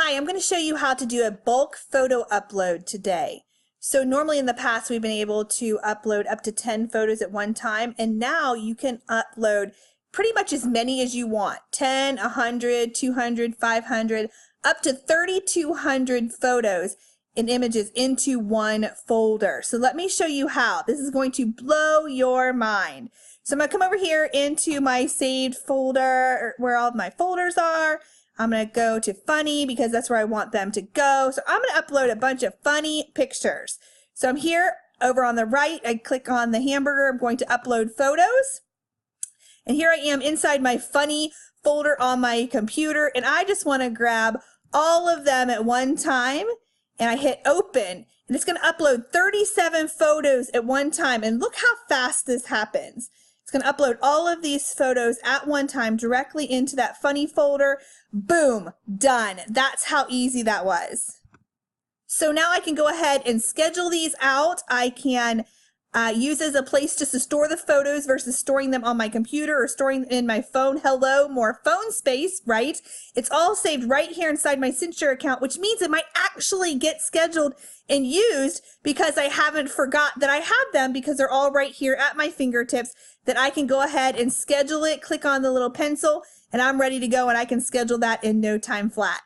Hi, I'm going to show you how to do a bulk photo upload today. So normally in the past we've been able to upload up to 10 photos at one time, and now you can upload pretty much as many as you want. 10, 100, 200, 500, up to 3,200 photos and images into one folder. So let me show you how. This is going to blow your mind. So I'm going to come over here into my saved folder where all of my folders are. I'm going to go to funny because that's where I want them to go. So I'm going to upload a bunch of funny pictures. So I'm here over on the right. I click on the hamburger. I'm going to upload photos. And here I am inside my funny folder on my computer. And I just want to grab all of them at one time. And I hit open. And it's going to upload 37 photos at one time. And look how fast this happens. It's going to upload all of these photos at one time directly into that funny folder. Boom, done. That's how easy that was. So now I can go ahead and schedule these out. I can use as a place just to store the photos versus storing them on my computer or storing them in my phone. Hello, more phone space, right? It's all saved right here inside my CinchShare account, which means it might actually get scheduled and used because I haven't forgot that I have them, because they're all right here at my fingertips that I can go ahead and schedule it, click on the little pencil, and I'm ready to go, and I can schedule that in no time flat.